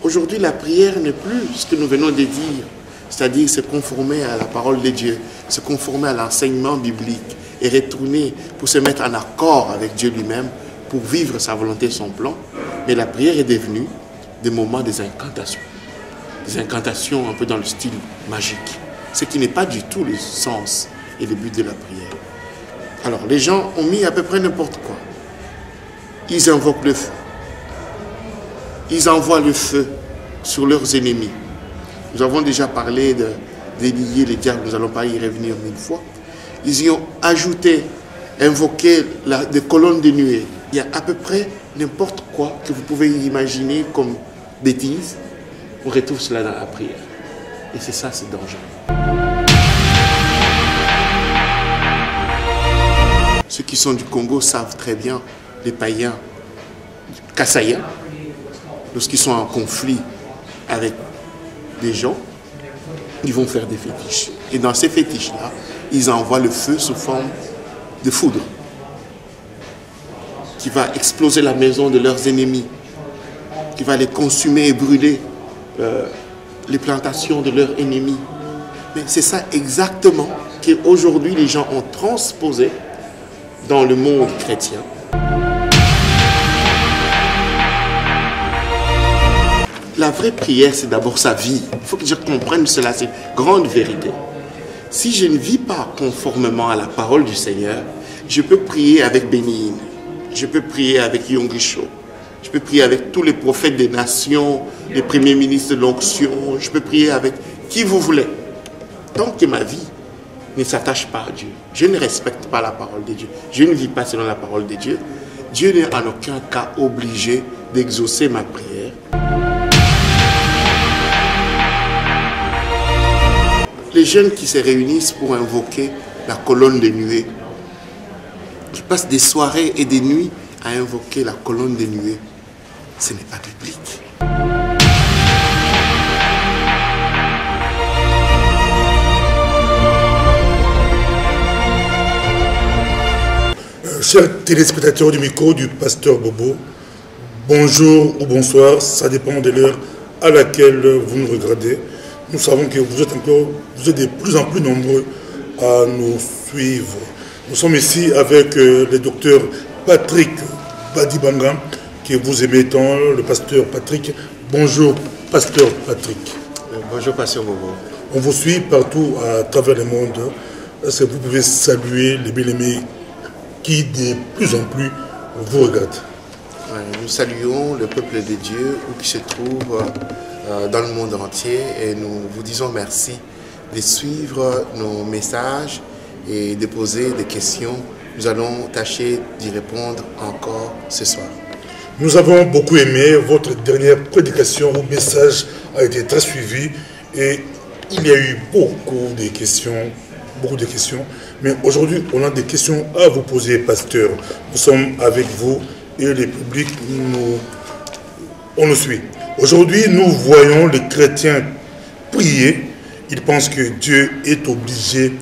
Aujourd'hui, la prière n'est plus ce que nous venons de dire, c'est-à-dire se conformer à la parole de Dieu, se conformer à l'enseignement biblique et retourner pour se mettre en accord avec Dieu lui-même, pour vivre sa volonté, son plan. Mais la prière est devenue des moments des incantations un peu dans le style magique, ce qui n'est pas du tout le sens et le but de la prière. Alors, les gens ont mis à peu près n'importe quoi. Ils invoquent le feu. Ils envoient le feu sur leurs ennemis. Nous avons déjà parlé de délier les diables, nous n'allons pas y revenir 1000 fois. Ils y ont ajouté, invoqué des colonnes de nuée. Il y a à peu près n'importe quoi que vous pouvez imaginer comme bêtise. On retrouve cela dans la prière. Et c'est ça, c'est dangereux. Ceux qui sont du Congo savent très bien, les païens kassaïens, lorsqu'ils sont en conflit avec des gens, ils vont faire des fétiches. Et dans ces fétiches-là, ils envoient le feu sous forme de foudre qui va exploser la maison de leurs ennemis, qui va les consumer et brûler les plantations de leurs ennemis. Mais c'est ça exactement qu'aujourd'hui les gens ont transposé dans le monde chrétien. La vraie prière, c'est d'abord sa vie. Il faut que je comprenne cela, c'est une grande vérité. Si je ne vis pas conformément à la parole du Seigneur, je peux prier avec Bénin, je peux prier avec Yongisho, je peux prier avec tous les prophètes des nations, les premiers ministres de l'onction, je peux prier avec qui vous voulez. Tant que ma vie ne s'attache pas à Dieu, je ne respecte pas la parole de Dieu, je ne vis pas selon la parole de Dieu, Dieu n'est en aucun cas obligé d'exaucer ma prière. Les jeunes qui se réunissent pour invoquer la colonne de nuée, qui passent des soirées et des nuits à invoquer la colonne de nuée, ce n'est pas biblique. Chers téléspectateurs du micro du pasteur Bobo, bonjour ou bonsoir, ça dépend de l'heure à laquelle vous nous regardez. Nous savons que vous êtes de plus en plus nombreux à nous suivre. Nous sommes ici avec le docteur Patrick Badibanga, que vous aimez tant, le pasteur Patrick. Bonjour, pasteur Patrick. Bonjour, pasteur Bobo. On vous suit partout à travers le monde. Est-ce que vous pouvez saluer les bien-aimés qui de plus en plus vous regardent? Nous saluons le peuple de Dieu où qui se trouve dans le monde entier et nous vous disons merci de suivre nos messages et de poser des questions. Nous allons tâcher d'y répondre encore ce soir. Nous avons beaucoup aimé votre dernière prédication. Vos message a été très suivi et il y a eu beaucoup de questions. Mais aujourd'hui, on a des questions à vous poser, pasteur. Nous sommes avec vous et le public, on nous suit. Aujourd'hui, nous voyons les chrétiens prier. Ils pensent que Dieu est obligé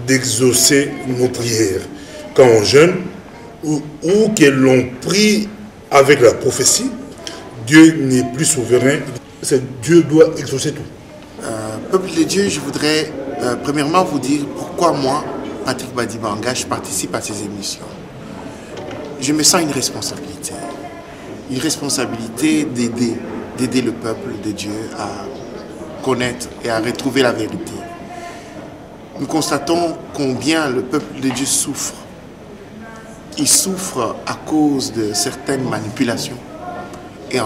d'exaucer nos prières. Quand on jeûne ou que l'on prie avec la prophétie, Dieu n'est plus souverain. Dieu doit exaucer tout. Peuple de Dieu, je voudrais premièrement vous dire pourquoi moi, Patrick Badibanga, je participe à ces émissions. Je me sens une responsabilité d'aider le peuple de Dieu à connaître et à retrouver la vérité. Nous constatons combien le peuple de Dieu souffre. Il souffre à cause de certaines manipulations et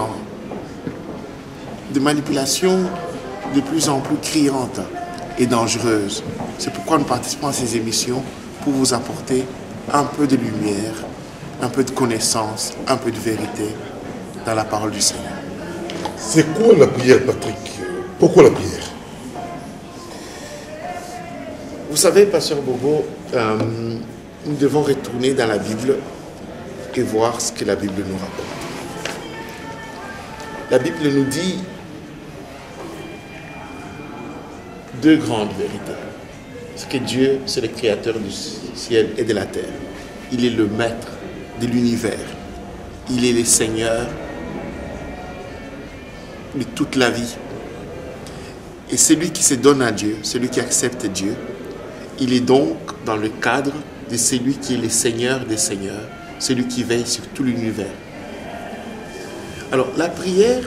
de manipulations de plus en plus criantes et dangereuses. C'est pourquoi nous participons à ces émissions pour vous apporter un peu de lumière, un peu de connaissance, un peu de vérité dans la parole du Seigneur. C'est quoi la prière, Patrick? Pourquoi la prière? Vous savez, pasteur Bobo, nous devons retourner dans la Bible et voir ce que la Bible nous raconte. La Bible nous dit deux grandes vérités. C'est que Dieu, c'est le créateur du ciel et de la terre. Il est le maître de l'univers. Il est le Seigneur de toute la vie. Et celui qui se donne à Dieu, celui qui accepte Dieu, il est donc dans le cadre de celui qui est le Seigneur des Seigneurs, celui qui veille sur tout l'univers. Alors la prière,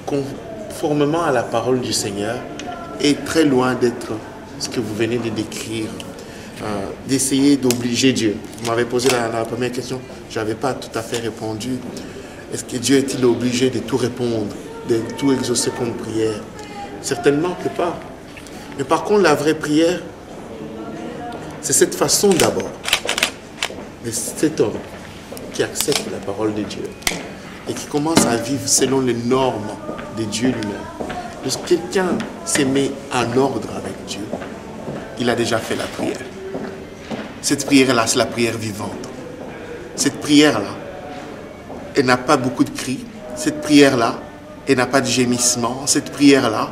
conformément à la parole du Seigneur, est très loin d'être ce que vous venez de décrire, d'essayer d'obliger Dieu. Vous m'avez posé la première question, je n'avais pas tout à fait répondu. Est-ce que Dieu est-il obligé de tout répondre, de tout exaucer comme prière? Certainement que pas. Mais par contre, la vraie prière, c'est cette façon d'abord, de cet homme qui accepte la parole de Dieu et qui commence à vivre selon les normes de Dieu lui-même. Lorsque quelqu'un se met en ordre avec Dieu, il a déjà fait la prière. Cette prière-là, c'est la prière vivante. Cette prière-là, elle n'a pas beaucoup de cris. Cette prière-là, elle n'a pas de gémissement. Cette prière-là,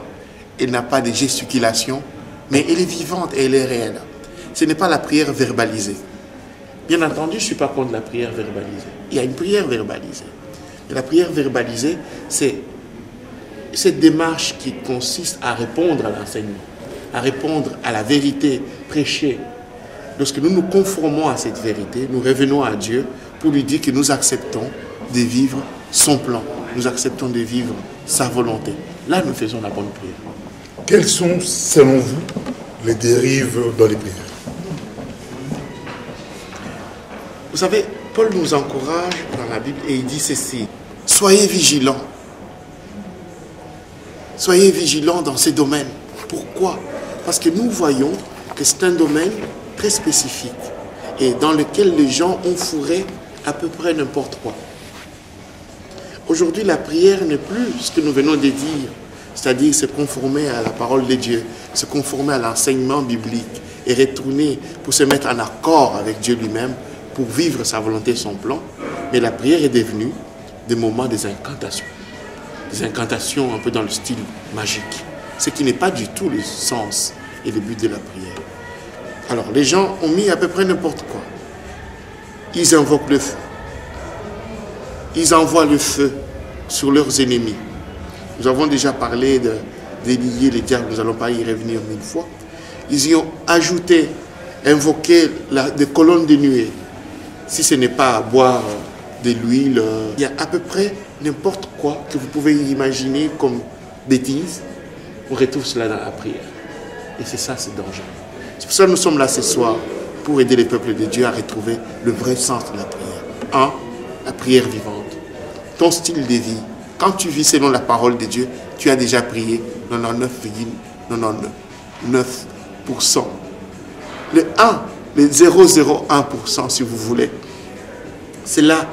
elle n'a pas de gesticulation, mais elle est vivante et elle est réelle. Ce n'est pas la prière verbalisée. Bien entendu, je ne suis pas contre la prière verbalisée. Il y a une prière verbalisée. Et la prière verbalisée, c'est cette démarche qui consiste à répondre à l'enseignement, à répondre à la vérité prêchée. Lorsque nous nous conformons à cette vérité, nous revenons à Dieu pour lui dire que nous acceptons de vivre son plan. Nous acceptons de vivre sa volonté. Là, nous faisons la bonne prière. Quelles sont, selon vous, les dérives dans les prières? Vous savez, Paul nous encourage dans la Bible et il dit ceci: soyez vigilants. Soyez vigilants dans ces domaines. Pourquoi? Parce que nous voyons que c'est un domaine très spécifique et dans lequel les gens ont fourré à peu près n'importe quoi. Aujourd'hui, la prière n'est plus ce que nous venons de dire, c'est-à-dire se conformer à la parole de Dieu, se conformer à l'enseignement biblique et retourner pour se mettre en accord avec Dieu lui-même, pour vivre sa volonté, son plan. Mais la prière est devenue des moments des incantations. Des incantations un peu dans le style magique. Ce qui n'est pas du tout le sens et le but de la prière. Alors, les gens ont mis à peu près n'importe quoi. Ils invoquent le feu. Ils envoient le feu sur leurs ennemis. Nous avons déjà parlé de délier les diables, nous n'allons pas y revenir 1000 fois. Ils y ont ajouté, invoqué des colonnes de nuée. Si ce n'est pas à boire de l'huile, il y a à peu près n'importe quoi que vous pouvez imaginer comme bêtise. On retrouve cela dans la prière. Et c'est ça, c'est dangereux. C'est pour ça que nous sommes là ce soir, pour aider les peuples de Dieu à retrouver le vrai sens de la prière. 1. La prière vivante. Ton style de vie. Quand tu vis selon la parole de Dieu, tu as déjà prié 99,99%. Le 1, le 0,01% si vous voulez, cela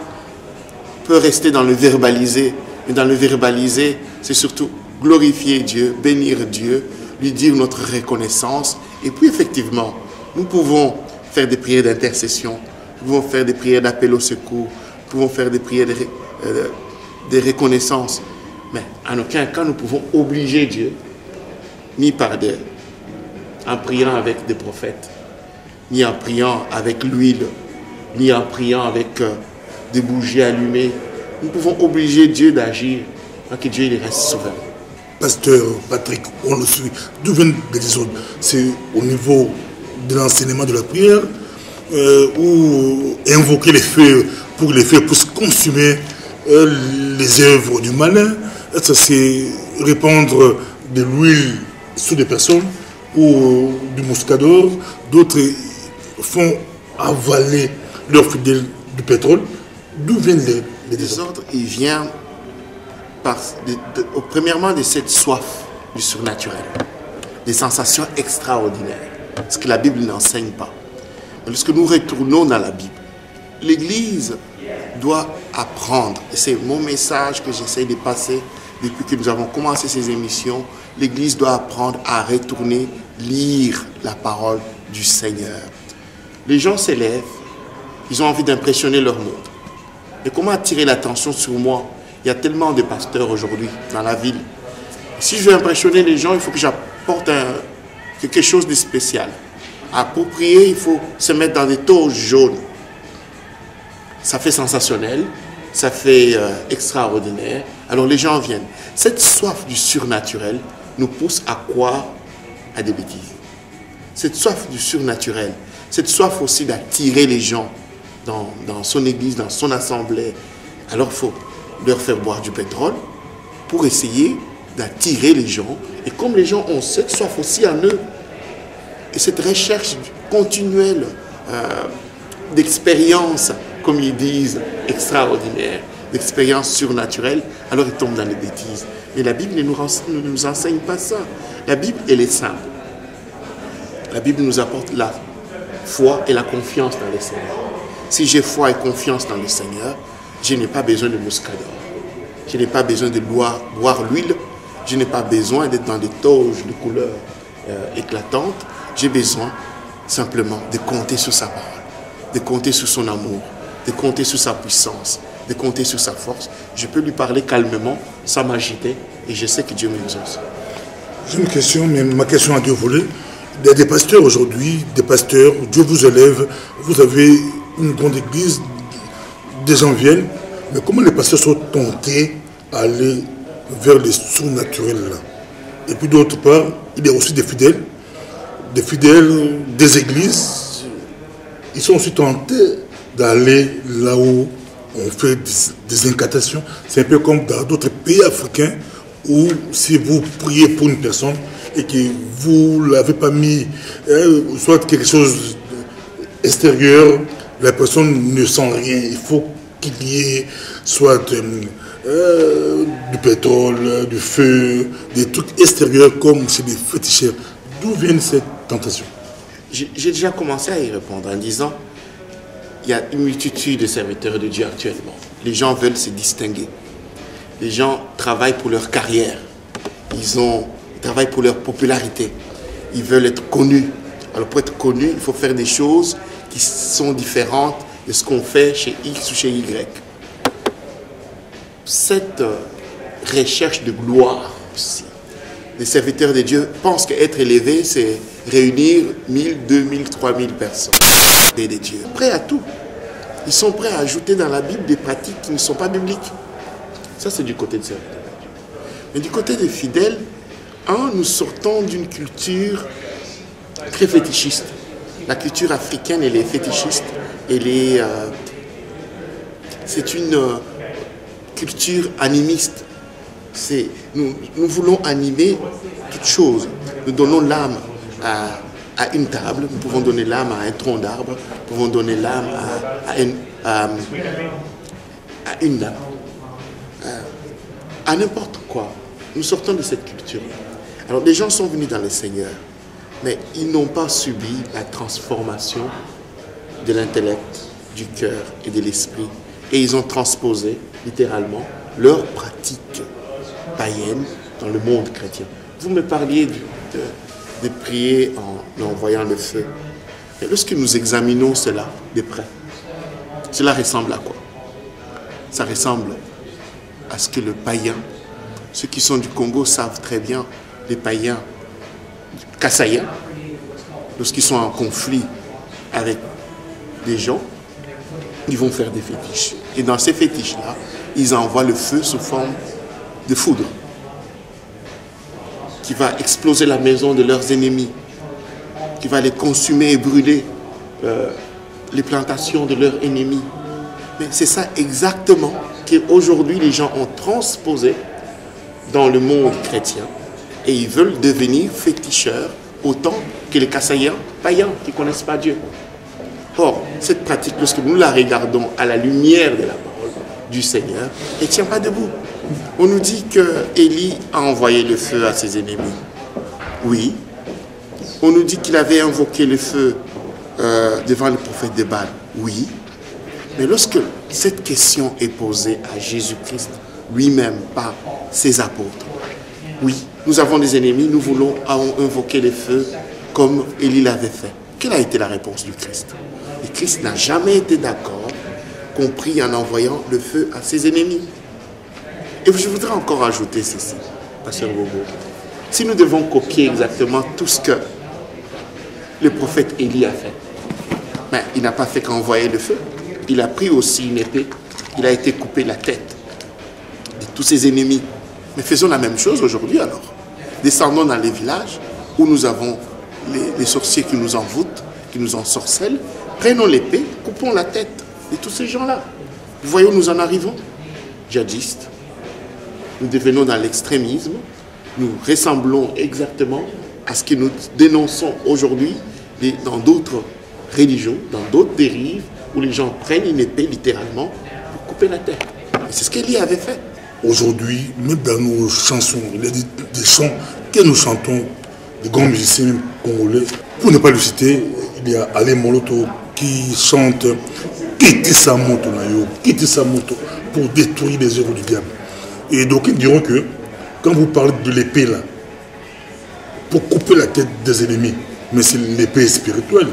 peut rester dans le verbalisé. Mais dans le verbalisé, c'est surtout glorifier Dieu, bénir Dieu, lui dire notre reconnaissance. Et puis effectivement, nous pouvons faire des prières d'intercession, nous pouvons faire des prières d'appel au secours, nous pouvons faire des prières de reconnaissance. Mais en aucun cas, nous pouvons obliger Dieu, ni en priant avec des prophètes, ni en priant avec l'huile, ni en priant avec des bougies allumées. Nous pouvons obliger Dieu d'agir, pour que Dieu il reste souverain. Pasteur Patrick, on le suit. D'où viennent les désordres? C'est au niveau de l'enseignement de la prière ou invoquer les feux pour que les feux puissent consumer les œuvres du malin? Est-ce que c'est répandre de l'huile sur des personnes ou du muscador? D'autres font avaler leurs fidèles du pétrole. D'où viennent les désordres? Il vient premièrement de cette soif du surnaturel, des sensations extraordinaires, ce que la Bible n'enseigne pas. Mais lorsque nous retournons dans la Bible, l'Église doit apprendre, et c'est mon message que j'essaie de passer depuis que nous avons commencé ces émissions, l'Église doit apprendre à retourner lire la parole du Seigneur. Les gens s'élèvent, ils ont envie d'impressionner leur monde. Et comment attirer l'attention sur moi? Il y a tellement de pasteurs aujourd'hui dans la ville. Si je veux impressionner les gens, il faut que j'apporte quelque chose de spécial. Pour prier, il faut se mettre dans des toges jaunes. Ça fait sensationnel, ça fait extraordinaire. Alors les gens viennent. Cette soif du surnaturel nous pousse à quoi? À des bêtises. Cette soif du surnaturel, cette soif aussi d'attirer les gens dans son église, dans son assemblée. Alors il faut leur faire boire du pétrole pour essayer d'attirer les gens. Et comme les gens ont cette soif aussi en eux, et cette recherche continuelle d'expérience, comme ils disent, extraordinaire, d'expérience surnaturelle, alors ils tombent dans les bêtises. Mais la Bible ne nous enseigne pas ça. La Bible, elle est simple. La Bible nous apporte la foi et la confiance dans le Seigneur. Si j'ai foi et confiance dans le Seigneur, je n'ai pas besoin de muscador. Je n'ai pas besoin de boire l'huile. Je n'ai pas besoin d'être dans des toges de couleurs éclatantes. J'ai besoin simplement de compter sur sa parole, de compter sur son amour, de compter sur sa puissance, de compter sur sa force. Je peux lui parler calmement, sans m'agiter, et je sais que Dieu m'exauce. J'ai une question, mais ma question a deux volets. Il y a des pasteurs aujourd'hui, des pasteurs, Dieu vous élève, vous avez une grande église, des gens viennent, mais comment les pasteurs sont tentés à aller vers les surnaturels là? Et puis d'autre part, il y a aussi des fidèles, des églises, ils sont aussi tentés d'aller là où on fait des incantations. C'est un peu comme dans d'autres pays africains où si vous priez pour une personne et que vous ne l'avez pas mis, soit quelque chose extérieur, la personne ne sent rien. Il faut qu'il y ait soit du pétrole, du feu, des trucs extérieurs comme chez les féticheurs. D'où viennent ces tentations? J'ai déjà commencé à y répondre en disant il y a une multitude de serviteurs de Dieu actuellement. Les gens veulent se distinguer. Les gens travaillent pour leur carrière. Ils travaillent pour leur popularité. Ils veulent être connus. Alors pour être connus, il faut faire des choses qui sont différentes de ce qu'on fait chez X ou chez Y. Cette recherche de gloire aussi, les serviteurs de Dieu pensent qu'être élevé, c'est réunir 1000, 2000, 3000 personnes. Et des dieux, prêts à tout. Ils sont prêts à ajouter dans la Bible des pratiques qui ne sont pas bibliques. Ça, c'est du côté des serviteurs de Dieu. Mais du côté des fidèles, nous sortons d'une culture très fétichiste. La culture africaine, elle est fétichiste. C'est une culture animiste. Nous voulons animer toute chose. Nous donnons l'âme à une table, nous pouvons donner l'âme à un tronc d'arbre, nous pouvons donner l'âme à une nappe, à n'importe quoi. Nous sortons de cette culture. Alors les gens sont venus dans le Seigneur, mais ils n'ont pas subi la transformation de l'intellect, du cœur et de l'esprit. Et ils ont transposé, littéralement, leurs pratiques païennes dans le monde chrétien. Vous me parliez de prier en envoyant le feu. Et lorsque nous examinons cela de près, cela ressemble à quoi? Ça ressemble à ce que le païen, ceux qui sont du Congo savent très bien, les païens kassaïens, lorsqu'ils sont en conflit avec des gens, ils vont faire des fétiches. Et dans ces fétiches-là, ils envoient le feu sous forme de foudre qui va exploser la maison de leurs ennemis, qui va les consumer et brûler les plantations de leurs ennemis. Mais c'est ça exactement qu'aujourd'hui les gens ont transposé dans le monde chrétien et ils veulent devenir féticheurs autant que les kassaïens païens qui ne connaissent pas Dieu. Or, cette pratique, lorsque nous la regardons à la lumière de la parole du Seigneur, elle ne tient pas debout. On nous dit que Élie a envoyé le feu à ses ennemis. Oui. On nous dit qu'il avait invoqué le feu devant le prophète de Baal. Oui. Mais lorsque cette question est posée à Jésus-Christ lui-même par ses apôtres, oui, nous avons des ennemis, nous voulons invoquer le feu comme Élie l'avait fait. Quelle a été la réponse du Christ? Et Christ n'a jamais été d'accord, compris en envoyant le feu à ses ennemis. Et je voudrais encore ajouter ceci, Pasteur Bobo. Si nous devons copier exactement tout ce que le prophète Élie a fait, mais il n'a pas fait qu'envoyer le feu. Il a pris aussi une épée Il a été coupé la tête de tous ses ennemis. Mais faisons la même chose aujourd'hui alors. Descendons dans les villages où nous avons les sorciers qui nous envoûtent, qui nous ensorcellent. Prenons l'épée, coupons la tête de tous ces gens-là. Vous voyez où nous en arrivons? Djihadistes. Nous devenons dans l'extrémisme. Nous ressemblons exactement à ce que nous dénonçons aujourd'hui dans d'autres religions, dans d'autres dérives, où les gens prennent une épée littéralement pour couper la tête. Et c'est ce qu'Élie avait fait. Aujourd'hui, même dans nos chansons, il y a des chants que nous chantons, des grands musiciens même congolais. Pour ne pas le citer, il y a Alain Moloto qui chante « Quittez sa moto, quittez sa moto » pour détruire les œuvres du diable. Et donc ils diront que quand vous parlez de l'épée là, pour couper la tête des ennemis, mais c'est l'épée spirituelle.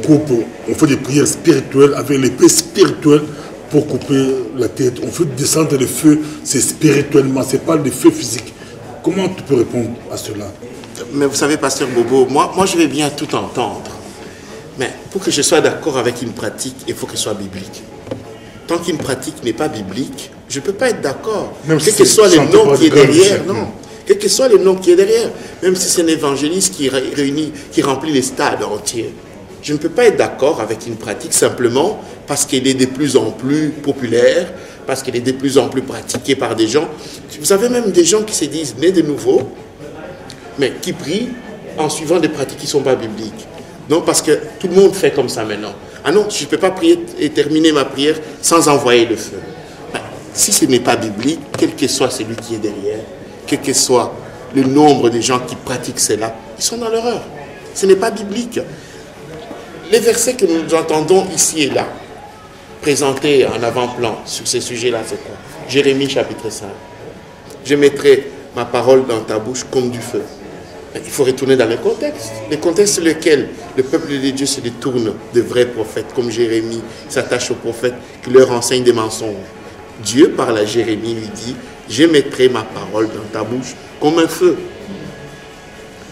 On fait des prières spirituelles avec l'épée spirituelle pour couper la tête. On fait descendre le feu, c'est spirituellement, c'est pas le feu physique. Comment tu peux répondre à cela? Mais vous savez, pasteur Bobo, moi je vais bien tout entendre. Mais pour que je sois d'accord avec une pratique, il faut qu'elle soit biblique. Tant qu'une pratique n'est pas biblique, je ne peux pas être d'accord. Quel que soit le nom qui est derrière, non. Quel que soit le nom qui est derrière, même si c'est un évangéliste qui remplit les stades entiers. Je ne peux pas être d'accord avec une pratique simplement parce qu'elle est de plus en plus populaire, parce qu'elle est de plus en plus pratiquée par des gens. Vous avez même des gens qui se disent nés de nouveau, mais qui prient en suivant des pratiques qui ne sont pas bibliques. Non, parce que tout le monde fait comme ça maintenant. Ah non, je ne peux pas prier et terminer ma prière sans envoyer le feu. Ben, si ce n'est pas biblique, quel que soit celui qui est derrière, quel que soit le nombre de gens qui pratiquent cela, ils sont dans l'erreur. Ce n'est pas biblique. Les versets que nous entendons ici et là, présentés en avant-plan sur ces sujets-là, c'est quoi? Jérémie chapitre 5. Je mettrai ma parole dans ta bouche comme du feu. Il faut retourner dans le contexte. Le contexte sur lequel le peuple de Dieu se détourne de vrais prophètes, comme Jérémie s'attache aux prophètes qui leur enseignent des mensonges. Dieu parle à Jérémie, lui dit, je mettrai ma parole dans ta bouche comme un feu.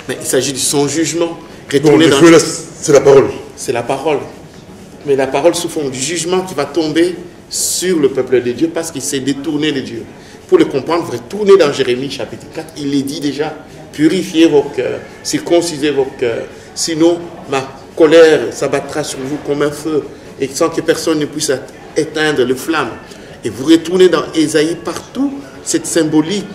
Mais il s'agit de son jugement. Donc le feu là, c'est la parole. C'est la parole. Mais la parole sous forme du jugement qui va tomber sur le peuple de Dieu parce qu'il s'est détourné de Dieu. Pour le comprendre, vous retournez dans Jérémie chapitre 4, il est dit déjà, purifiez vos cœurs, circoncisez vos cœurs, sinon ma colère s'abattra sur vous comme un feu, et sans que personne ne puisse éteindre le flamme. Et vous retournez dans Ésaïe, partout, cette symbolique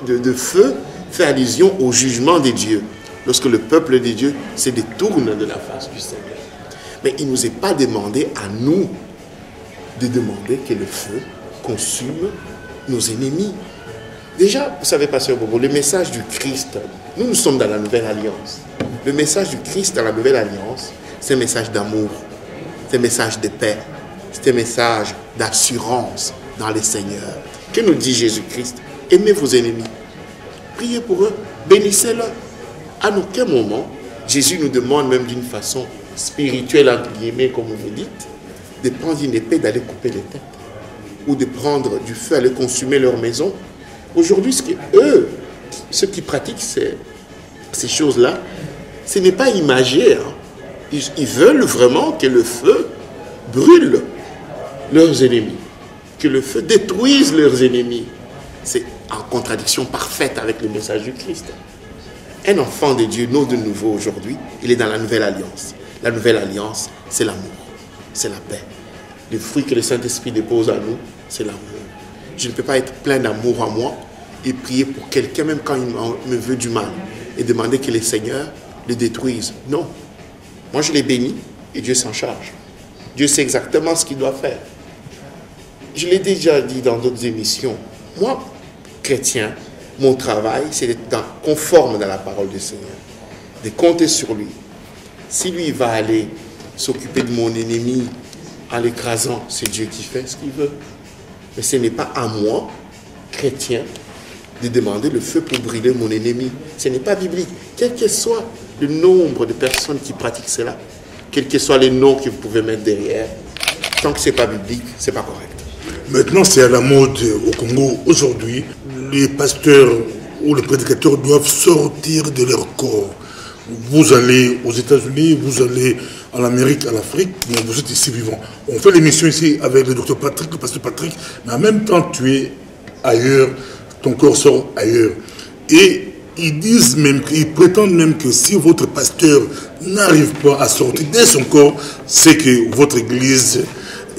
de feu fait allusion au jugement de Dieu, lorsque le peuple de Dieu se détourne de la face du Seigneur. Mais il ne nous est pas demandé à nous de demander que le feu consume nos ennemis. Déjà, vous savez, pasteur Bobo, le message du Christ, nous sommes dans la nouvelle alliance. Le message du Christ dans la nouvelle alliance, c'est un message d'amour, c'est un message de paix, c'est un message d'assurance dans le Seigneur. Que nous dit Jésus-Christ? Aimez vos ennemis, priez pour eux, bénissez-les. À aucun moment, Jésus nous demande, même d'une façon spirituelle, entre guillemets, comme vous dites, de prendre une épée, d'aller couper les têtes, ou de prendre du feu, aller consumer leur maison. Aujourd'hui, ceux qui pratiquent ces choses-là, ce n'est pas imagé. Hein. Ils veulent vraiment que le feu brûle leurs ennemis, que le feu détruise leurs ennemis. C'est en contradiction parfaite avec le message du Christ. Un enfant de Dieu, né de nouveau aujourd'hui, il est dans la nouvelle alliance. La nouvelle alliance, c'est l'amour, c'est la paix. Le fruit que le Saint-Esprit dépose à nous, c'est l'amour. Je ne peux pas être plein d'amour en moi et prier pour quelqu'un, même quand il me veut du mal, et demander que le Seigneur le détruise. Non. Moi, je l'ai béni et Dieu s'en charge. Dieu sait exactement ce qu'il doit faire. Je l'ai déjà dit dans d'autres émissions. Moi, chrétien, mon travail, c'est d'être conforme dans la parole du Seigneur, de compter sur lui. Si lui va aller s'occuper de mon ennemi en l'écrasant, c'est Dieu qui fait ce qu'il veut. Mais ce n'est pas à moi, chrétien, de demander le feu pour brûler mon ennemi. Ce n'est pas biblique. Quel que soit le nombre de personnes qui pratiquent cela, quel que soit les noms que vous pouvez mettre derrière, tant que ce n'est pas biblique, ce n'est pas correct. Maintenant, c'est à la mode au Congo. Aujourd'hui, les pasteurs ou les prédicateurs doivent sortir de leur corps. Vous allez aux États-Unis, vous allez en Amérique, en Afrique, mais vous êtes ici vivant. On fait l'émission ici avec le docteur Patrick, le pasteur Patrick, mais en même temps, tu es ailleurs, ton corps sort ailleurs. Et ils disent même, ils prétendent même que si votre pasteur n'arrive pas à sortir de son corps, c'est que votre église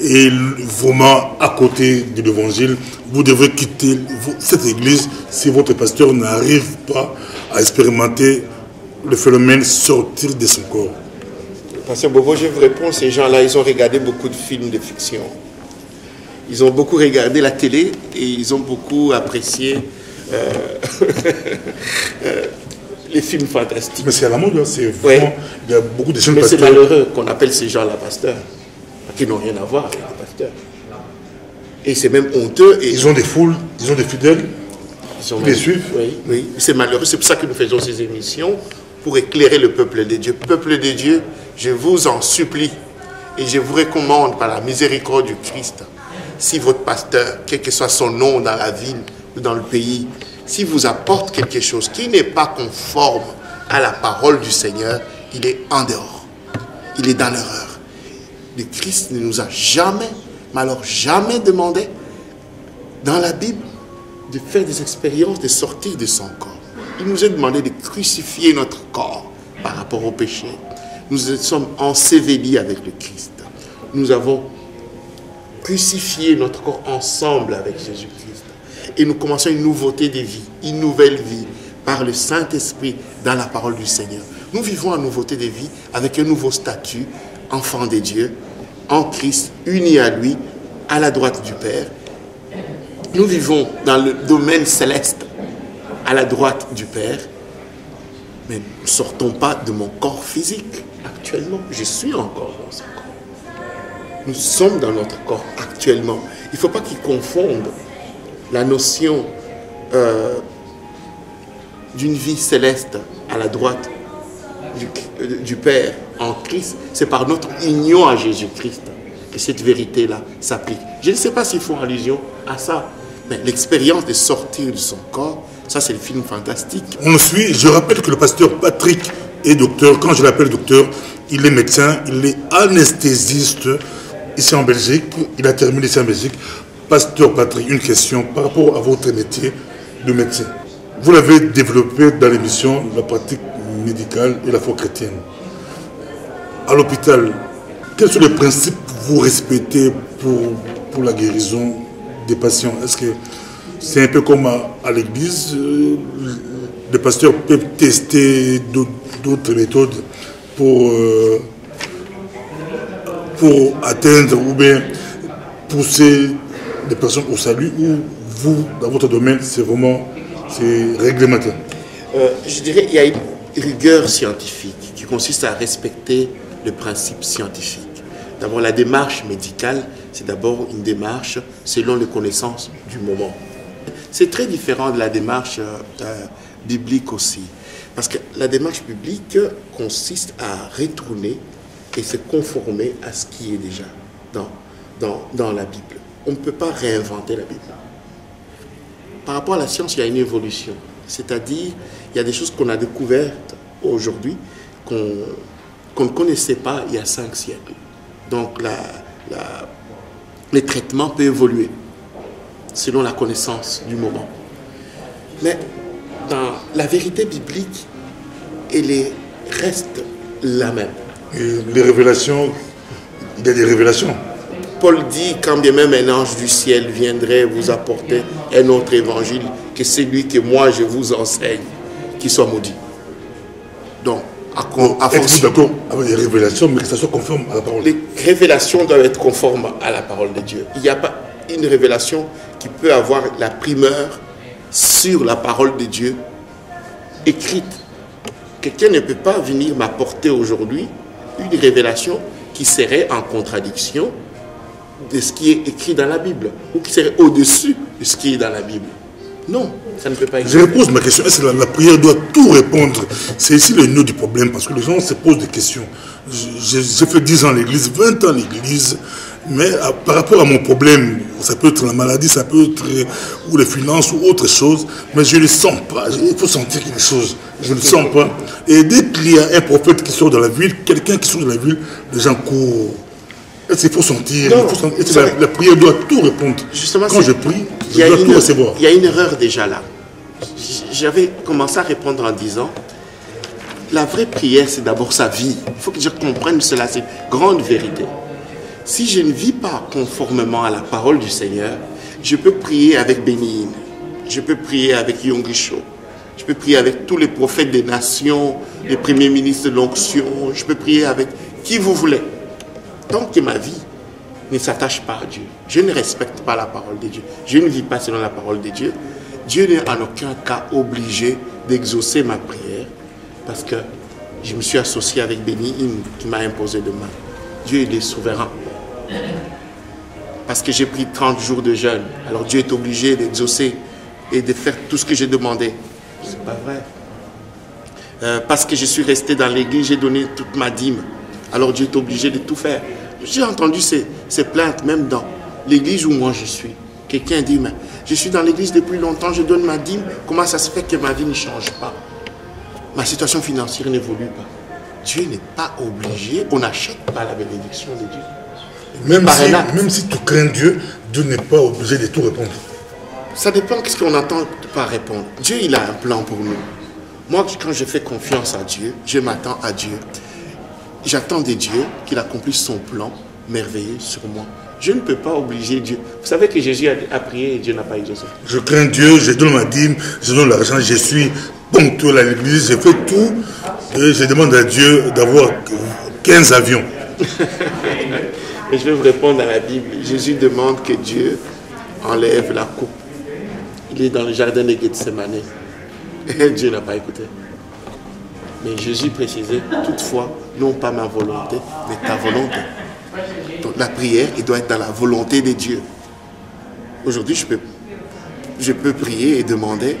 est vraiment à côté de l'évangile. Vous devez quitter cette église si votre pasteur n'arrive pas à expérimenter le phénomène sortir de son corps. Pasteur Bobo, je vous réponds, ces gens-là, ils ont regardé beaucoup de films de fiction. Ils ont beaucoup regardé la télé et ils ont beaucoup apprécié les films fantastiques. Mais c'est à la mode, c'est vraiment, il y a beaucoup de jeunes pasteurs. Mais c'est malheureux qu'on appelle ces gens-là pasteurs, parce qu'ils n'ont rien à voir avec les pasteurs. Et c'est même honteux. Et ils ont des foules, ils ont des fidèles, ils les suivent. Oui, oui, c'est malheureux. C'est pour ça que nous faisons ces émissions, pour éclairer le peuple de Dieu. Peuple de Dieu, je vous en supplie et je vous recommande par la miséricorde du Christ, si votre pasteur, quel que soit son nom dans la ville ou dans le pays, s'il vous apporte quelque chose qui n'est pas conforme à la parole du Seigneur, il est en dehors. Il est dans l'erreur. Le Christ ne nous a jamais, mais alors jamais demandé dans la Bible de faire des expériences, de sortir de son corps. Il nous a demandé de crucifier notre corps par rapport au péché. Nous sommes ensevelis avec le Christ. Nous avons crucifié notre corps ensemble avec Jésus-Christ. Et nous commençons une nouveauté de vie, une nouvelle vie par le Saint-Esprit dans la parole du Seigneur. Nous vivons en nouveauté de vie avec un nouveau statut, enfant de Dieu, en Christ, unis à lui, à la droite du Père. Nous vivons dans le domaine céleste, à la droite du Père, mais nous ne sortons pas de mon corps physique actuellement. Je suis encore dans ce corps. Nous sommes dans notre corps actuellement. Il ne faut pas qu'ils confondent la notion d'une vie céleste à la droite du Père en Christ. C'est par notre union à Jésus-Christ que cette vérité-là s'applique. Je ne sais pas s'ils font allusion à ça, mais l'expérience de sortir de son corps, ça c'est le film fantastique. On suit, je rappelle que le pasteur Patrick est docteur. Quand je l'appelle docteur, il est médecin, il est anesthésiste ici en Belgique. Il a terminé ici en Belgique. Pasteur Patrick, une question par rapport à votre métier de médecin. Vous l'avez développé dans l'émission La pratique médicale et la foi chrétienne. À l'hôpital, quels sont les principes que vous respectez pour la guérison des patients? Est-ce que c'est un peu comme à l'église, les pasteurs peuvent tester d'autres méthodes pour atteindre ou bien pousser des personnes au salut, ou vous, dans votre domaine, c'est vraiment réglementé? Je dirais qu'il y a une rigueur scientifique qui consiste à respecter le principe scientifique. D'abord, la démarche médicale, c'est d'abord une démarche selon les connaissances du moment. C'est très différent de la démarche biblique aussi. Parce que la démarche biblique consiste à retourner et se conformer à ce qui est déjà dans la Bible. On ne peut pas réinventer la Bible. Par rapport à la science, il y a une évolution. C'est-à-dire, il y a des choses qu'on a découvertes aujourd'hui qu'on ne connaissait pas il y a 5 siècles. Donc, les traitements peuvent évoluer selon la connaissance du moment. Mais dans la vérité biblique, elle reste la même. Et les révélations, il y a des révélations. Paul dit, quand bien même un ange du ciel viendrait vous apporter un autre évangile que celui que moi je vous enseigne, qu'il soit maudit. Donc, êtes-vous d'accord avec les révélations, mais que ça soit conforme à la parole? Les révélations doivent être conformes à la parole de Dieu. Il n'y a pas une révélation qui peut avoir la primeur sur la parole de Dieu écrite. Quelqu'un ne peut pas venir m'apporter aujourd'hui une révélation qui serait en contradiction de ce qui est écrit dans la Bible, ou qui serait au-dessus de ce qui est dans la Bible. Non, ça ne peut pas Je exister. repose ma question. Est-ce que la prière doit tout répondre? C'est ici le nœud du problème, parce que les gens se posent des questions. J'ai fait 10 ans à l'église, 20 ans à l'église, mais par rapport à mon problème, ça peut être la maladie, ça peut être ou les finances ou autre chose, mais je ne le sens pas. Il faut sentir quelque chose. Je ne le sens pas. Et dès qu'il y a un prophète qui sort de la ville, quelqu'un qui sort de la ville, les gens courent. Est-ce qu'il faut sentir, Non, est-ce que la prière doit tout répondre? Justement, quand je prie, il y a je dois tout recevoir. Il y a une erreur déjà là. J'avais commencé à répondre en disant, la vraie prière, c'est d'abord sa vie. Il faut que je comprenne cela, c'est une grande vérité. Si je ne vis pas conformément à la parole du Seigneur, je peux prier avec Bénin, je peux prier avec Yonggi Cho, je peux prier avec tous les prophètes des nations, les premiers ministres de l'onction, je peux prier avec qui vous voulez. Tant que ma vie ne s'attache pas à Dieu, je ne respecte pas la parole de Dieu, je ne vis pas selon la parole de Dieu, Dieu n'est en aucun cas obligé d'exaucer ma prière parce que je me suis associé avec Béni qui m'a imposé de main. Dieu, il est souverain. Parce que j'ai pris 30 jours de jeûne, alors Dieu est obligé d'exaucer et de faire tout ce que j'ai demandé. C'est pas vrai. Parce que je suis resté dans l'église, j'ai donné toute ma dîme. Alors Dieu est obligé de tout faire. J'ai entendu ces plaintes, même dans l'église où moi je suis. Quelqu'un dit, mais je suis dans l'église depuis longtemps, je donne ma dîme, comment ça se fait que ma vie ne change pas? Ma situation financière n'évolue pas. Dieu n'est pas obligé, on n'achète pas la bénédiction de Dieu. Même si tu crains Dieu, Dieu n'est pas obligé de tout répondre. Ça dépend de ce qu'on entend par répondre. Dieu, il a un plan pour nous. Moi, quand je fais confiance à Dieu, je m'attends à Dieu. J'attends de Dieu qu'il accomplisse son plan merveilleux sur moi. Je ne peux pas obliger Dieu. Vous savez que Jésus a prié et Dieu n'a pas exaucé. Je crains Dieu, je donne ma dîme, je donne l'argent, je suis ponctuel à l'église, je fais tout et je demande à Dieu d'avoir 15 avions. Et je vais vous répondre à la Bible. Jésus demande que Dieu enlève la coupe. Il est dans le jardin de Gethsemane. Et Dieu n'a pas écouté. Mais Jésus précisait, toutefois, non pas ma volonté, mais ta volonté. Donc la prière, il doit être dans la volonté de Dieu. Aujourd'hui, je peux prier et demander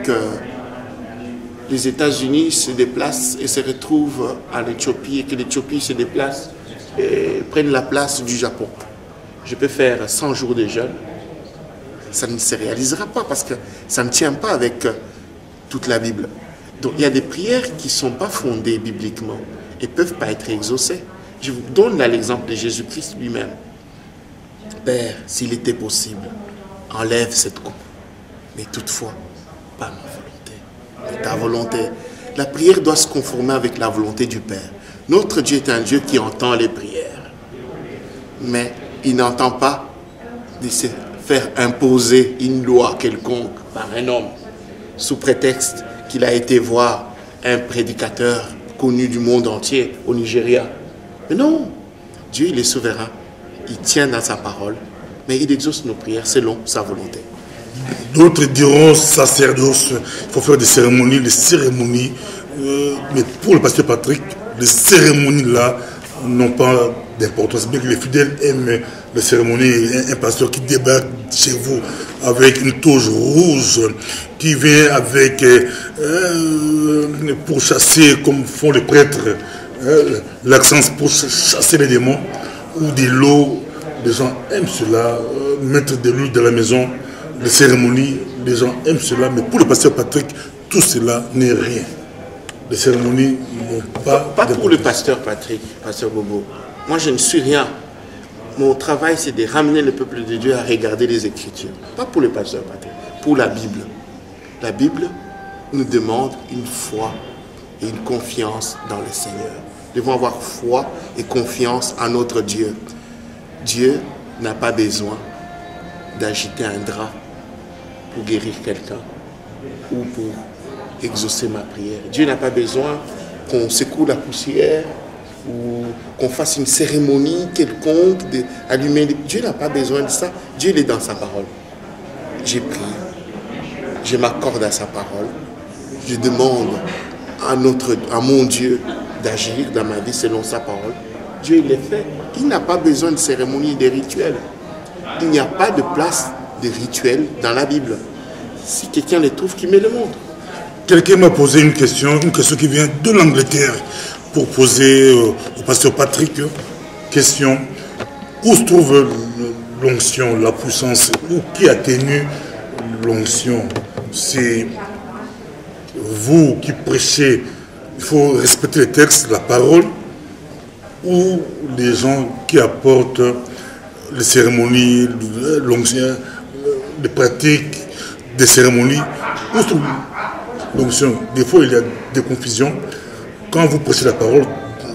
que les États-Unis se déplacent et se retrouvent en Éthiopie et que l'Éthiopie se déplace et prenne la place du Japon. Je peux faire 100 jours de jeûne. Ça ne se réalisera pas parce que ça ne tient pas avec toute la Bible. Donc il y a des prières qui ne sont pas fondées bibliquement et ne peuvent pas être exaucées. Je vous donne là l'exemple de Jésus-Christ lui-même. Père, s'il était possible, enlève cette coupe. Mais toutefois, pas ma volonté, mais ta volonté. La prière doit se conformer avec la volonté du Père. Notre Dieu est un Dieu qui entend les prières. Mais il n'entend pas de se faire imposer une loi quelconque par un homme sous prétexte qu'il a été voir un prédicateur connu du monde entier au Nigeria. Mais non, Dieu il est souverain, il tient dans sa parole, mais il exauce nos prières selon sa volonté. D'autres diront sacerdoce, il faut faire des cérémonies, mais pour le pasteur Patrick, les cérémonies là n'ont pas d'importance. Bien que les fidèles aiment les cérémonies, un pasteur qui débarque chez vous avec une toge rouge, qui vient avec pour chasser comme font les prêtres, l'accent pour chasser les démons ou des lots. Les gens aiment cela, mettre de l'huile dans la maison, les cérémonies, les gens aiment cela, mais pour le pasteur Patrick, tout cela n'est rien. Les cérémonies n'ont pas pour le pasteur Patrick, pasteur Bobo. Moi, je ne suis rien. Mon travail, c'est de ramener le peuple de Dieu à regarder les Écritures. Pas pour le pasteur Patrick, pour la Bible. La Bible nous demande une foi et une confiance dans le Seigneur. Nous devons avoir foi et confiance en notre Dieu. Dieu n'a pas besoin d'agiter un drap pour guérir quelqu'un ou pour exaucer ma prière. Dieu n'a pas besoin qu'on secoue la poussière ou qu'on fasse une cérémonie quelconque d'allumer. Dieu n'a pas besoin de ça. Dieu il est dans sa parole. J'ai prié. Je m'accorde à sa parole. Je demande à mon Dieu d'agir dans ma vie selon sa parole. Dieu il est fait. Il n'a pas besoin de cérémonies et de rituels. Il n'y a pas de place de rituels dans la Bible. Si quelqu'un les trouve, qu'il me le montre. Quelqu'un m'a posé une question qui vient de l'Angleterre, pour poser au pasteur Patrick, question, où se trouve l'onction, la puissance, ou qui atténue l'onction? C'est vous qui prêchez, il faut respecter les textes, la parole, ou les gens qui apportent les cérémonies, l'onction, les pratiques des cérémonies, où se trouve l'onction? Des fois, il y a des confusions. Quand vous prêchez la parole,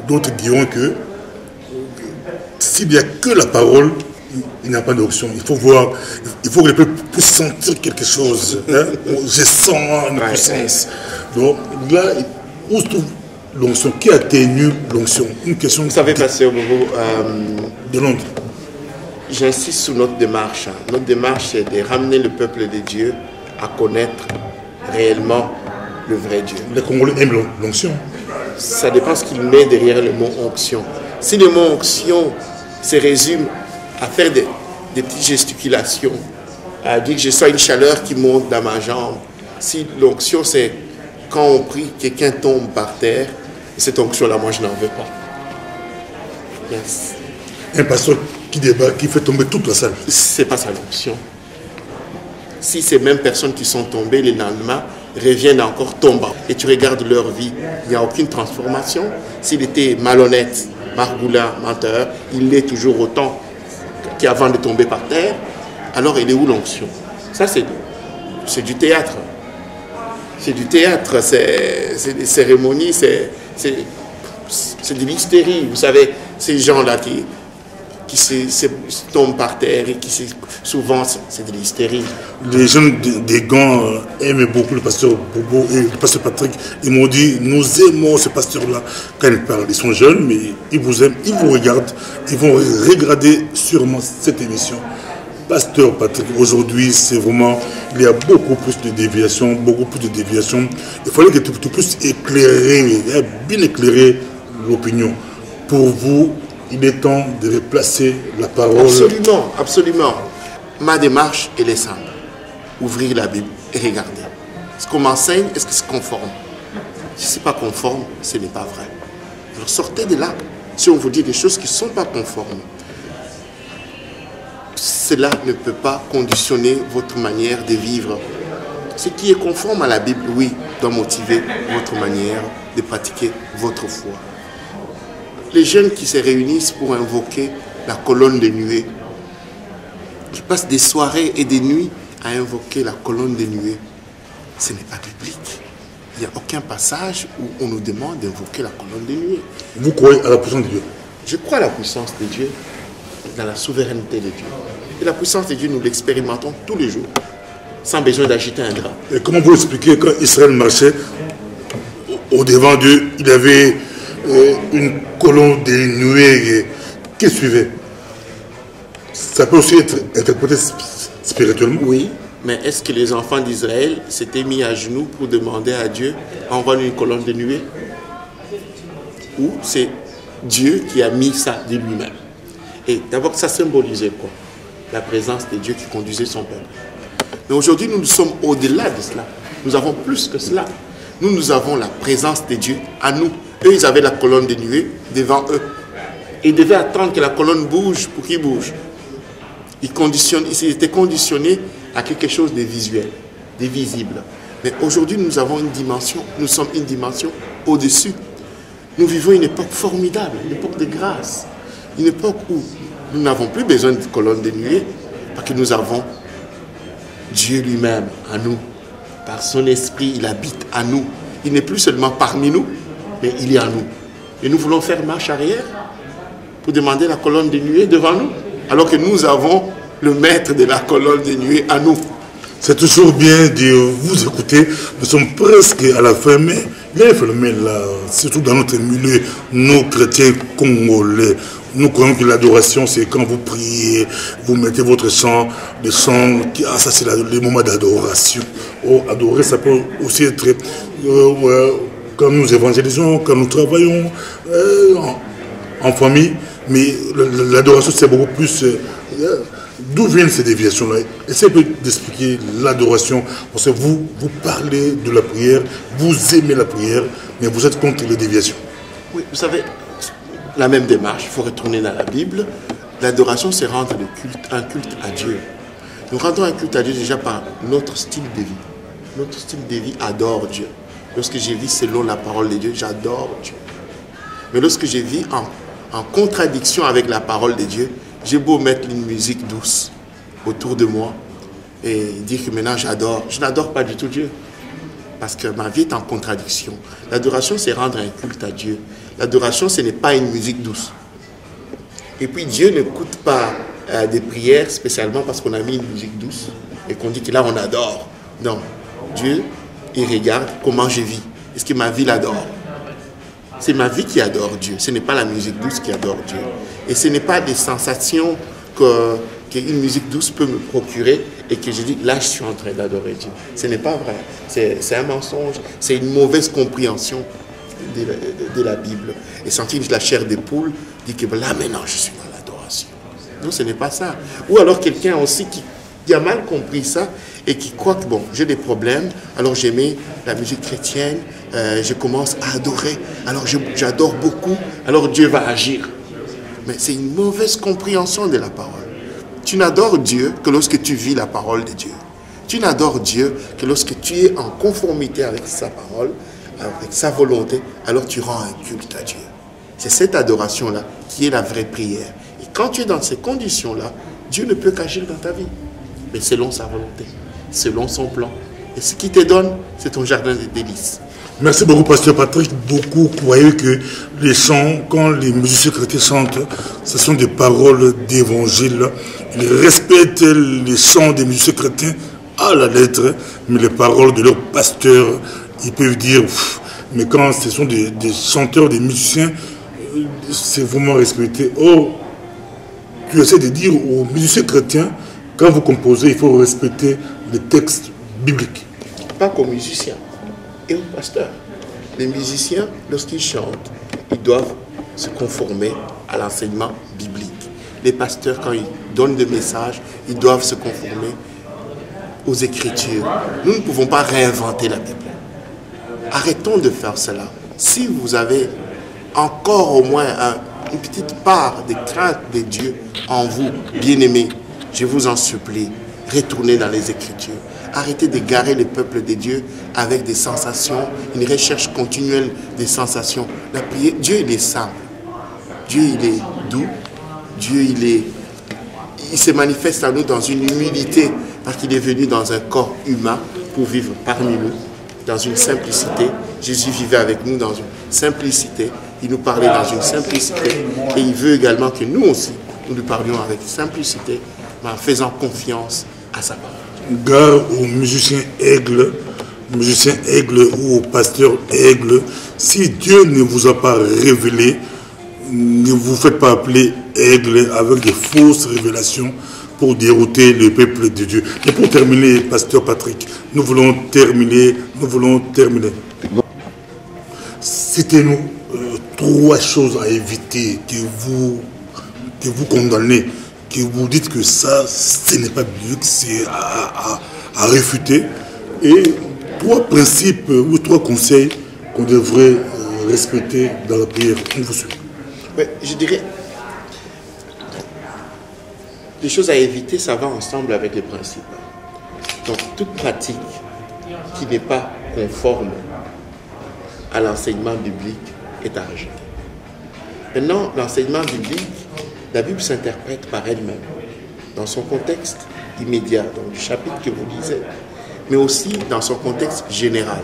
d'autres diront que s'il n'y a que la parole, il n'y a pas d'onction. Il faut voir, il faut que les peuples puissent sentir quelque chose. Hein? Je sens une puissance. Donc là, où se trouve l'onction? Qui atténue l'onction? Une question. Vous savez, pasteur Bobo, de Londres. J'insiste sur notre démarche. Notre démarche, c'est de ramener le peuple de Dieu à connaître réellement le vrai Dieu. Les Congolais aiment l'onction. Ça dépend ce qu'il met derrière le mot onction. Si le mot onction se résume à faire des petites gesticulations, à dire que je sens une chaleur qui monte dans ma jambe, si l'onction c'est quand on prie, quelqu'un tombe par terre, et cette onction-là, moi je n'en veux pas. Yes. Un pasteur qui débat, qui fait tomber toute la salle. C'est pas ça l'onction. Si ces mêmes personnes qui sont tombées le lendemain reviennent encore tombant et tu regardes leur vie, il n'y a aucune transformation. S'il était malhonnête, margoulin, menteur, il l'est toujours autant qu'avant de tomber par terre, alors il est où l'onction? Ça c'est du théâtre. C'est du théâtre, c'est des cérémonies, c'est de l'hystérie. Vous savez, ces gens-là qui tombent par terre et qui souvent c'est de l'hystérie. Les jeunes des gants aiment beaucoup le pasteur Bobo et le pasteur Patrick. Ils m'ont dit, nous aimons ce pasteur-là. Quand ils parlent, ils sont jeunes, mais ils vous aiment, ils vous regardent, ils vont regarder sûrement cette émission. Pasteur Patrick, aujourd'hui, c'est vraiment, il y a beaucoup plus de déviations, beaucoup plus de déviations. Il fallait que tu puisses éclairer, bien éclairer l'opinion. Pour vous, il est temps de replacer la parole. Absolument, absolument. Ma démarche, elle est simple. Ouvrir la Bible et regarder. Ce qu'on m'enseigne, est-ce que c'est conforme? Si ce n'est pas conforme, ce n'est pas vrai. Alors sortez de là. Si on vous dit des choses qui ne sont pas conformes, cela ne peut pas conditionner votre manière de vivre. Ce qui est conforme à la Bible, oui, doit motiver votre manière de pratiquer votre foi. Les jeunes qui se réunissent pour invoquer la colonne de nuée, qui passent des soirées et des nuits à invoquer la colonne de nuée, ce n'est pas biblique. Il n'y a aucun passage où on nous demande d'invoquer la colonne de nuée. Vous croyez à la puissance de Dieu? Je crois à la puissance de Dieu, dans la souveraineté de Dieu. Et la puissance de Dieu, nous l'expérimentons tous les jours, sans besoin d'agiter un drap. Et comment vous expliquez quand Israël marchait au devant d'eux, il y avait une colonne de nuée qui suivait? Ça peut aussi être interprété spirituellement. Oui, mais est-ce que les enfants d'Israël s'étaient mis à genoux pour demander à Dieu envoie une colonne de nuée? Ou c'est Dieu qui a mis ça de lui-même? Et d'abord, ça symbolisait quoi? La présence de Dieu qui conduisait son peuple. Mais aujourd'hui, nous sommes au-delà de cela. Nous avons plus que cela. Nous avons la présence de Dieu à nous. Eux, ils avaient la colonne de nuée devant eux. Ils devaient attendre que la colonne bouge pour qu'ils bougent. Ils étaient conditionnés à quelque chose de visuel, de visible. Mais aujourd'hui, nous avons une dimension, nous sommes une dimension au-dessus. Nous vivons une époque formidable, une époque de grâce. Une époque où nous n'avons plus besoin de colonne de nuée, parce que nous avons Dieu lui-même en nous. Par son esprit, il habite en nous. Il n'est plus seulement parmi nous, mais il est en nous. Et nous voulons faire marche arrière pour demander la colonne de nuée devant nous, alors que nous avons le maître de la colonne de nuée à nous. C'est toujours bien de vous écouter. Nous sommes presque à la fin, mais il y a un phénomène là, surtout dans notre milieu, nous chrétiens congolais. Nous croyons que l'adoration, c'est quand vous priez, vous mettez votre chant, le chant, ça c'est le moment d'adoration. Oh, adorer, ça peut aussi être quand nous évangélisons, quand nous travaillons. en famille, mais l'adoration c'est beaucoup plus... D'où viennent ces déviations-là? Essayez d'expliquer l'adoration, parce que vous parlez de la prière, vous aimez la prière, mais vous êtes contre les déviations. Oui, vous savez, la même démarche, il faut retourner dans la Bible. L'adoration, c'est rendre un culte à Dieu. Nous rendons un culte à Dieu déjà par notre style de vie. Notre style de vie adore Dieu. Lorsque je vis selon la parole de Dieu, j'adore Dieu. Mais lorsque je vis en contradiction avec la parole de Dieu, j'ai beau mettre une musique douce autour de moi et dire que maintenant j'adore. Je n'adore pas du tout Dieu. Parce que ma vie est en contradiction. L'adoration, c'est rendre un culte à Dieu. L'adoration, ce n'est pas une musique douce. Et puis Dieu n'écoute pas des prières spécialement parce qu'on a mis une musique douce et qu'on dit que là on adore. Non. Dieu, il regarde comment je vis. Est-ce que ma vie l'adore? C'est ma vie qui adore Dieu. Ce n'est pas la musique douce qui adore Dieu. Et ce n'est pas des sensations qu'une musique douce peut me procurer et que je dis, là, je suis en train d'adorer Dieu. Ce n'est pas vrai. C'est un mensonge. C'est une mauvaise compréhension de la Bible. Et sentir la chair des poules dit que là, maintenant, je suis dans l'adoration. Non, ce n'est pas ça. Ou alors quelqu'un aussi qui a mal compris ça et qui croit que, bon, j'ai des problèmes, alors j'aimais la musique chrétienne, je commence à adorer, alors j'adore beaucoup, alors Dieu va agir. Mais c'est une mauvaise compréhension de la parole. Tu n'adores Dieu que lorsque tu vis la parole de Dieu. Tu n'adores Dieu que lorsque tu es en conformité avec sa parole, avec sa volonté, alors tu rends un culte à Dieu. C'est cette adoration-là qui est la vraie prière. Et quand tu es dans ces conditions-là, Dieu ne peut qu'agir dans ta vie. Mais selon sa volonté, selon son plan. Et ce qu'il te donne, c'est ton jardin de délices. Merci beaucoup, Pasteur Patrick. Beaucoup croyaient que les chants, quand les musiciens chrétiens chantent, ce sont des paroles d'évangile. Ils respectent les chants des musiciens chrétiens à la lettre, mais les paroles de leurs pasteurs, ils peuvent dire, mais quand ce sont des chanteurs, des musiciens, c'est vraiment respecté. Oh, tu essaies de dire aux musiciens chrétiens, quand vous composez, il faut respecter les textes bibliques. Pas qu'aux musiciens et aux pasteurs. Les musiciens, lorsqu'ils chantent, ils doivent se conformer à l'enseignement biblique. Les pasteurs, quand ils donnent des messages, ils doivent se conformer aux Écritures. Nous ne pouvons pas réinventer la Bible. Arrêtons de faire cela. Si vous avez encore au moins une petite part de crainte de Dieu en vous, bien-aimés, je vous en supplie, retournez dans les Écritures. Arrêtez d'égarer le peuple de Dieu avec des sensations, une recherche continuelle des sensations. La prière, Dieu, il est simple. Dieu, il est doux. Dieu, il se manifeste à nous dans une humilité parce qu'il est venu dans un corps humain pour vivre parmi nous, dans une simplicité. Jésus vivait avec nous dans une simplicité. Il nous parlait dans une simplicité. Et il veut également que nous aussi, nous lui parlions avec simplicité, mais en faisant confiance à sa parole. Gare aux musiciens aigles ou aux pasteurs aigles, si Dieu ne vous a pas révélé, ne vous faites pas appeler aigle avec des fausses révélations pour dérouter le peuple de Dieu. Et pour terminer, Pasteur Patrick, nous voulons terminer. Citez-nous 3 choses à éviter que vous condamnez, que vous dites que ça, ce n'est pas biblique, c'est à réfuter. Et 3 principes ou 3 conseils qu'on devrait respecter dans la prière. On vous suit. Oui, je dirais, les choses à éviter, ça va ensemble avec les principes. Donc, toute pratique qui n'est pas conforme à l'enseignement biblique est à rejeter. Maintenant, l'enseignement biblique, la Bible s'interprète par elle-même, dans son contexte immédiat, donc du chapitre que vous lisez, mais aussi dans son contexte général.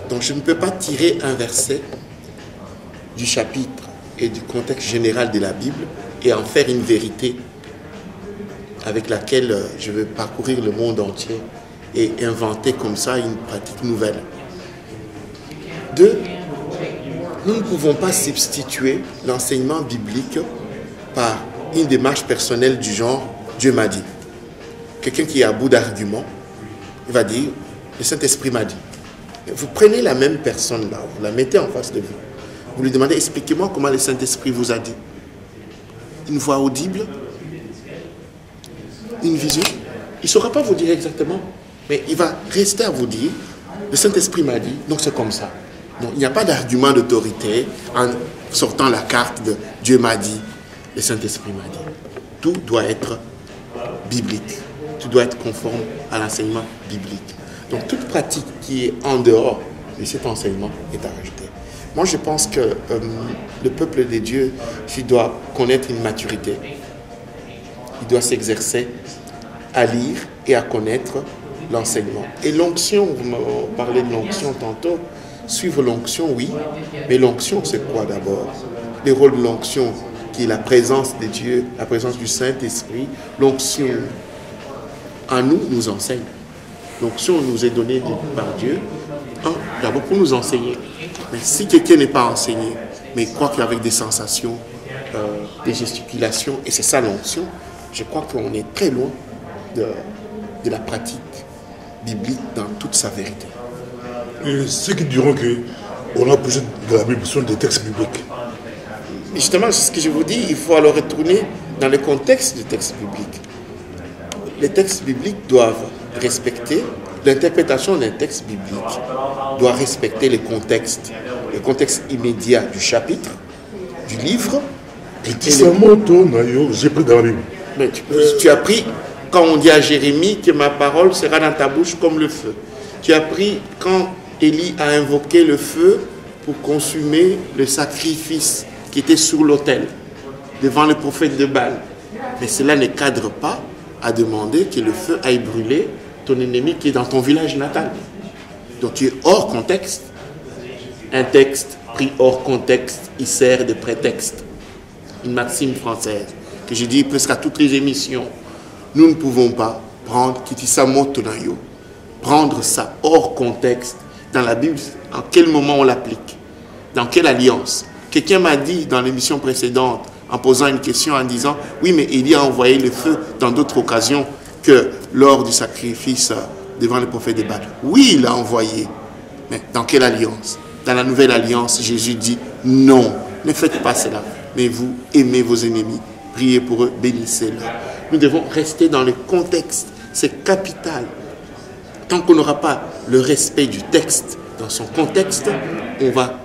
Donc je ne peux pas tirer un verset du chapitre et du contexte général de la Bible et en faire une vérité avec laquelle je vais parcourir le monde entier et inventer comme ça une pratique nouvelle. 2, nous ne pouvons pas substituer l'enseignement biblique par une démarche personnelle du genre « Dieu m'a dit ». Quelqu'un qui est à bout d'arguments, il va dire « Le Saint-Esprit m'a dit ». Vous prenez la même personne là, vous la mettez en face de vous. Vous lui demandez, expliquez-moi comment le Saint-Esprit vous a dit. Une voix audible, une vision. Il ne saura pas vous dire exactement, mais il va rester à vous dire, le Saint-Esprit m'a dit, donc c'est comme ça. Donc, il n'y a pas d'argument d'autorité en sortant la carte de Dieu m'a dit, le Saint-Esprit m'a dit. Tout doit être biblique. Tout doit être conforme à l'enseignement biblique. Donc toute pratique qui est en dehors de cet enseignement est à rejeter. Moi je pense que le peuple de Dieu, il doit connaître une maturité. Il doit s'exercer à lire et à connaître l'enseignement. Et l'onction, vous me parlez de l'onction tantôt, suivre l'onction, oui, mais l'onction c'est quoi d'abord? Le rôle de l'onction qui est la présence de Dieu, la présence du Saint-Esprit, l'onction en nous nous enseigne. L'onction nous est donnée par Dieu, d'abord pour nous enseigner. Mais si quelqu'un n'est pas enseigné, mais croit qu'avec des sensations, des gesticulations, et c'est ça l'onction, je crois qu'on est très loin de la pratique biblique dans toute sa vérité. Et ceux qui diront qu'on a besoin de la Bible sont des textes bibliques. Justement, c'est ce que je vous dis, il faut alors retourner dans le contexte du texte biblique. Les textes bibliques doivent respecter, l'interprétation d'un texte biblique doit respecter le contexte immédiat du chapitre, du livre. J'ai pris dans la Bible. Mais tu as pris, quand on dit à Jérémie que ma parole sera dans ta bouche comme le feu. Tu as pris quand Élie a invoqué le feu pour consumer le sacrifice qui était sur l'autel devant le prophète de Baal. Mais cela ne cadre pas à demander que le feu aille brûler ton ennemi qui est dans ton village natal. Donc tu es hors contexte. Un texte pris hors contexte, il sert de prétexte. Une maxime française que je dis presque à toutes les émissions. Nous ne pouvons pas prendre prendre ça hors contexte dans la Bible. En quel moment on l'applique? Dans quelle alliance? Quelqu'un m'a dit dans l'émission précédente, en posant une question, en disant « Oui, mais Élie a envoyé le feu dans d'autres occasions que lors du sacrifice devant le prophète de Baal. » Oui, il l'a envoyé. Mais dans quelle alliance? Dans la nouvelle alliance, Jésus dit « Non, ne faites pas cela. Mais vous aimez vos ennemis, priez pour eux, bénissez-les. » Nous devons rester dans le contexte. C'est capital. Tant qu'on n'aura pas le respect du texte dans son contexte, on va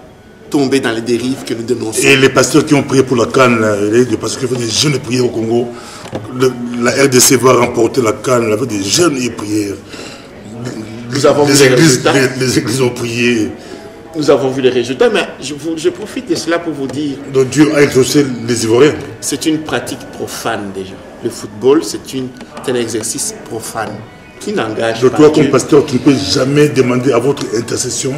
tomber dans les dérives que nous dénonçons. Et les pasteurs qui ont prié pour la CAN, les pasteurs qui font des jeûnes et prières au Congo, la RDC va remporter la CAN avec des jeûnes et prières. Nous avons vu les résultats. Les églises ont prié. Nous avons vu les résultats, mais je profite de cela pour vous dire... Donc Dieu a exaucé les Ivoiriens. C'est une pratique profane déjà. Le football, c'est un exercice profane qui n'engage pas toi, Dieu. comme pasteur, tu ne peux jamais demander à votre intercession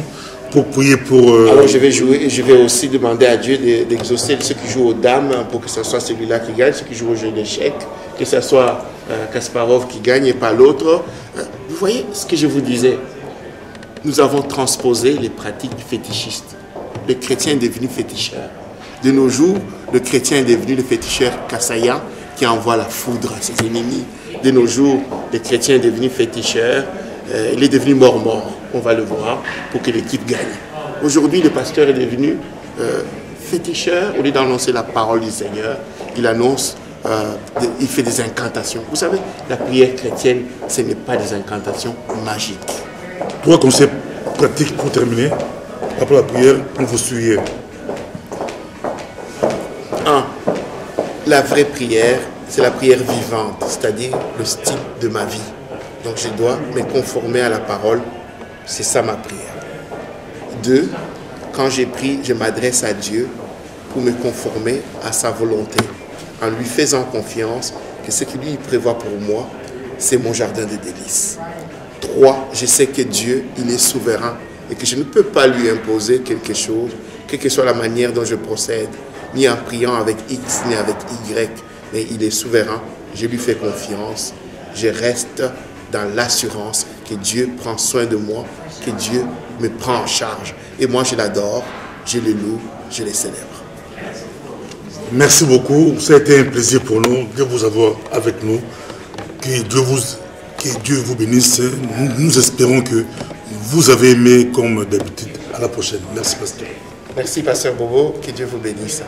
pour prier pour... Alors je vais jouer et je vais aussi demander à Dieu d'exaucer ceux qui jouent aux dames pour que ce soit celui-là qui gagne, ceux qui jouent au jeu d'échecs, que ce soit Kasparov qui gagne et pas l'autre. Vous voyez ce que je vous disais? Nous avons transposé les pratiques fétichistes. Le chrétien est devenu féticheur. De nos jours, le chrétien est devenu le féticheur Kassayan qui envoie la foudre à ses ennemis. De nos jours, le chrétien est devenu féticheur. Il est devenu mort-mort, on va le voir, pour que l'équipe gagne. Aujourd'hui, le pasteur est devenu féticheur. Au lieu d'annoncer la parole du Seigneur, il annonce, il fait des incantations. Vous savez, la prière chrétienne, ce n'est pas des incantations magiques. Trois concepts pratiques pour terminer. Après la prière, on vous suit. 1. La vraie prière, c'est la prière vivante, c'est-à-dire le style de ma vie. Donc je dois me conformer à la parole, c'est ça ma prière. 2. Quand j'ai prié, je m'adresse à Dieu pour me conformer à sa volonté, en lui faisant confiance que ce que lui prévoit pour moi, c'est mon jardin de délices. 3. Je sais que Dieu, il est souverain et que je ne peux pas lui imposer quelque chose, quelle que soit la manière dont je procède, ni en priant avec X, ni avec Y, mais il est souverain, je lui fais confiance, je reste dans l'assurance que Dieu prend soin de moi, que Dieu me prend en charge. Et moi, je l'adore, je le loue, je le célèbre. Merci beaucoup. Ça a été un plaisir pour nous de vous avoir avec nous. Que Dieu vous bénisse. Nous espérons que vous avez aimé comme d'habitude. À la prochaine. Merci, pasteur. Merci, Pasteur Bobo. Que Dieu vous bénisse.